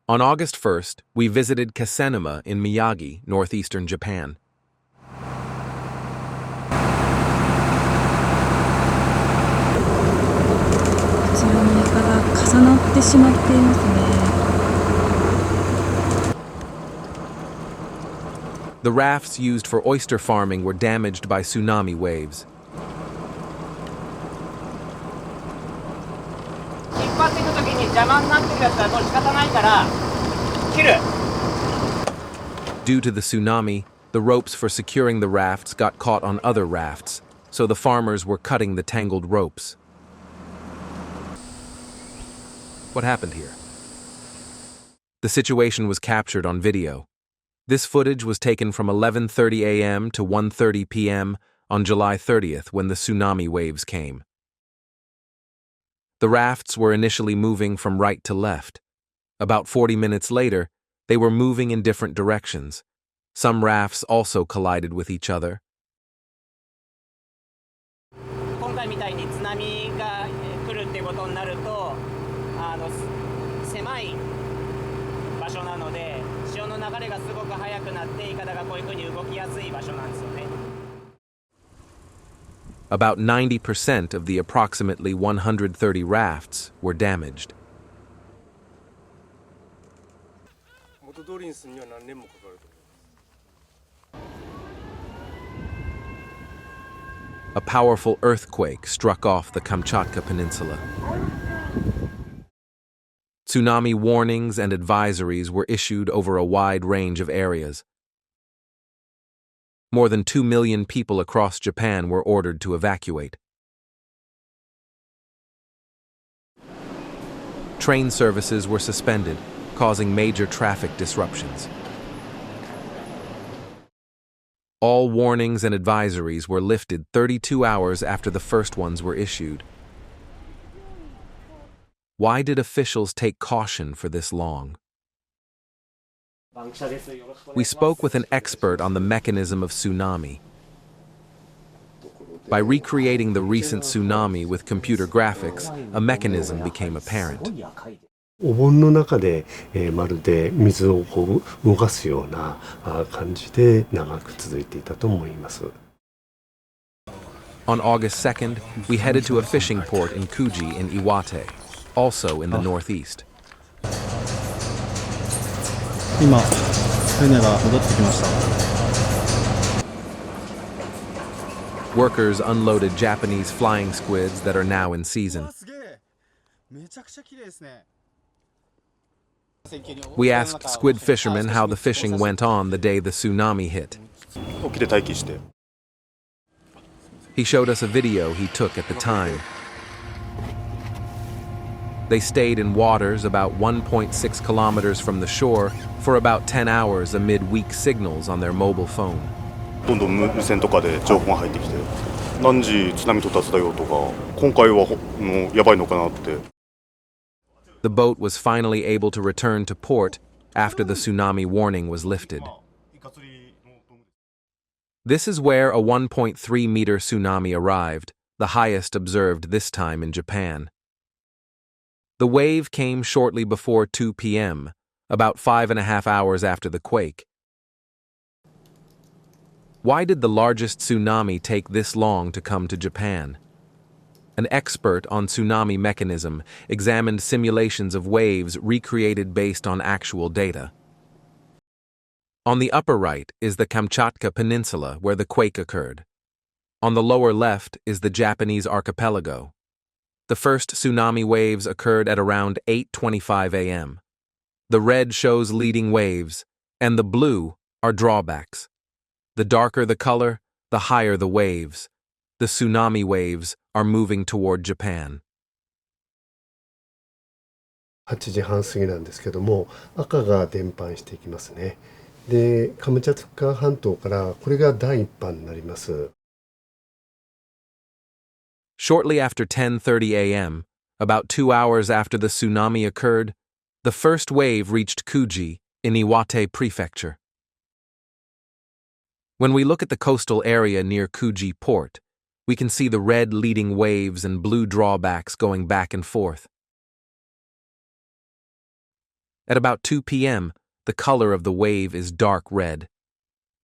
On August 1st, we visited Tsunami in Miyagi, northeastern Japan. The rafts used for oyster farming were damaged by tsunami waves. Due to the tsunami, the ropes for securing the rafts got caught on other rafts, so the farmers were cutting the tangled ropes. What happened here? The situation was captured on video. This footage was taken from 11:30 a.m. to 1:30 p.m. on July 30th when the tsunami waves came. The rafts were initially moving from right to left. About 40 minutes later, they were moving in different directions. Some rafts also collided with each other. About 90% of the approximately 130 rafts were damaged. A powerful earthquake struck off the Kamchatka Peninsula. Tsunami warnings and advisories were issued over a wide range of areas. More than 2 million people across Japan were ordered to evacuate. Train services were suspended, causing major traffic disruptions. All warnings and advisories were lifted 32 hours after the first ones were issued. Why did officials take caution for this long? We spoke with an expert on the mechanism of tsunami. By recreating the recent tsunami with computer graphics, a mechanism became apparent. お盆の中で、まるで水を動かすような感じで長く続いていたと思います。On August 2nd, we headed to a fishing port in Kuji in Iwate, also in the northeast. 今、船が戻ってきました。 Workers unloaded Japanese flying squids that are now in season. We asked squid fishermen how the fishing went on the day the tsunami hit. He showed us a video he took at the time. They stayed in waters about 1.6 kilometers from the shore for about 10 hours amid weak signals on their mobile phone. どんどん無線とかで情報が入ってきて、何時津波到達だよとか、今回はもうやばいのかなって。 The boat was finally able to return to port after the tsunami warning was lifted. This is where a 1.3-meter tsunami arrived, the highest observed this time in Japan. The wave came shortly before 2 p.m., about 5.5 hours after the quake. Why did the largest tsunami take this long to come to Japan? An expert on tsunami mechanism examined simulations of waves recreated based on actual data. On the upper right is the Kamchatka Peninsula where the quake occurred. On the lower left is the Japanese archipelago. The first tsunami waves occurred at around 8:25 a.m. The red shows leading waves, and the blue are drawbacks. The darker the color, the higher the waves. The tsunami waves are moving toward Japan. 8時半過ぎなんですけども、赤が伝播していきますね。で、カムチャツカ半島からこれが第一波になります。Shortly after 10:30 a.m., about 2 hours after the tsunami occurred, the first wave reached Kuji in Iwate Prefecture. When we look at the coastal area near Kuji Port, we can see the red leading waves and blue drawbacks going back and forth. At about 2 p.m., the color of the wave is dark red.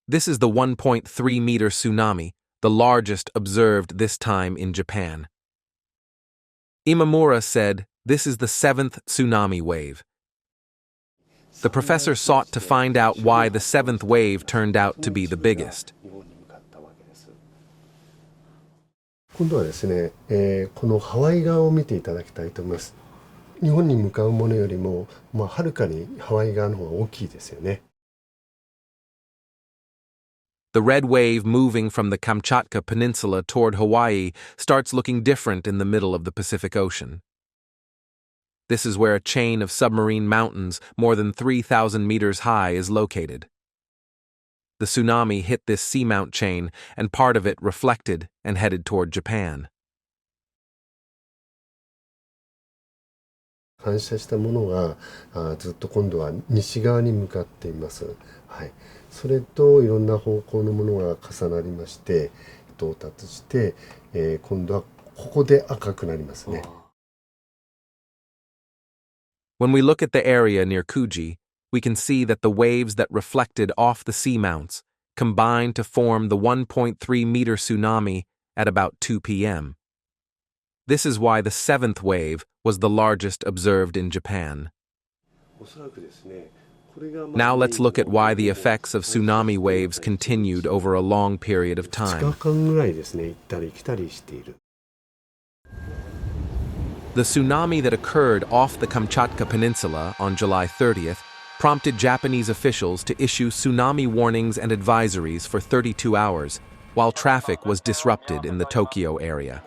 This is the 1.3-meter tsunami, the largest observed this time in Japan. Imamura said, "This is the 7th tsunami wave." The professor sought to find out why the 7th wave turned out to be the biggest. 今度はですね、このハワイ側を見ていただきたいと思います。日本に向かうものよりも、はるかにハワイ側の方が大きいですよね。The red wave moving from the Kamchatka Peninsula toward Hawaii starts looking different in the middle of the Pacific Ocean. This is where a chain of submarine mountains more than 3,000 meters high is located. The tsunami hit this seamount chain, and part of it reflected and headed toward Japan. 反射したものがずっと今度は西側に向かっています。はい、それといろんな方向のものが重なりまして到達して、今度はここで赤くなりますね。When we look at the area near Kuji, we can see that the waves that reflected off the seamounts combined to form the 1.3-meter tsunami at about 2 p.m. This is why the 7th wave was the largest observed in Japan. Now let's look at why the effects of tsunami waves continued over a long period of time. The tsunami that occurred off the Kamchatka Peninsula on July 30th prompted Japanese officials to issue tsunami warnings and advisories for 32 hours, while traffic was disrupted in the Tokyo area.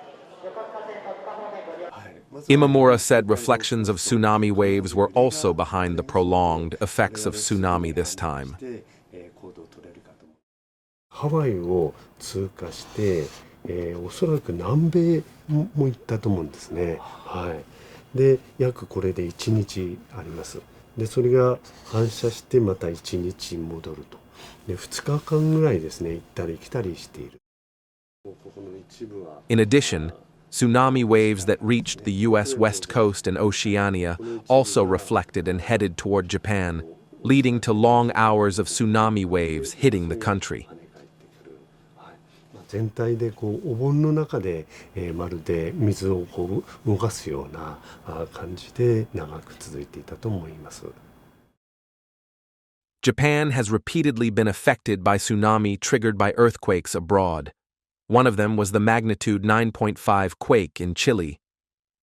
Imamura said reflections of tsunami waves were also behind the prolonged effects of tsunami this time. ハワイを通過して、おそらく南米も行ったと思うんですね。はい。で、約これで1日あります。で、それが反射してまた1日戻ると。で、2日間ぐらいですね、行ったり来たりしている。In addition, tsunami waves that reached the U.S. West Coast and Oceania also reflected and headed toward Japan, leading to long hours of tsunami waves hitting the country. 全体でこうお盆の中で、まるで水をこう動かすような感じで長く続いていたと思います。Japan has repeatedly been affected by tsunami triggered by earthquakes abroad. One of them was the magnitude 9.5 quake in Chile.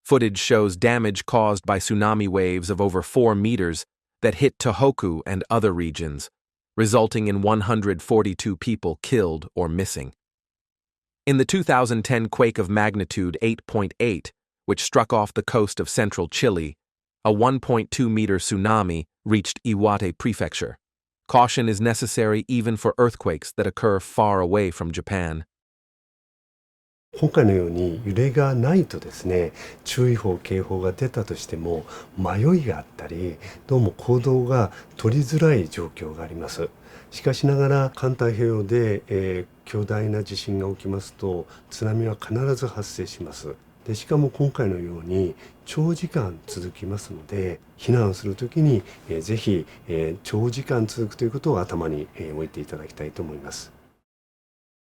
Footage shows damage caused by tsunami waves of over 4 meters that hit Tohoku and other regions, resulting in 142 people killed or missing. In the 2010 quake of magnitude 8.8, which struck off the coast of central Chile, a 1.2-meter tsunami reached Iwate Prefecture. Caution is necessary even for earthquakes that occur far away from Japan. 今回のように揺れがないとですね、注意報警報が出たとしても迷いがあったり、どうも行動が取りづらい状況があります。しかしながら環太平洋で、巨大な地震が起きますと津波は必ず発生します。でしかも今回のように長時間続きますので、避難するときに、ぜひ、長時間続くということを頭に、置いていただきたいと思います。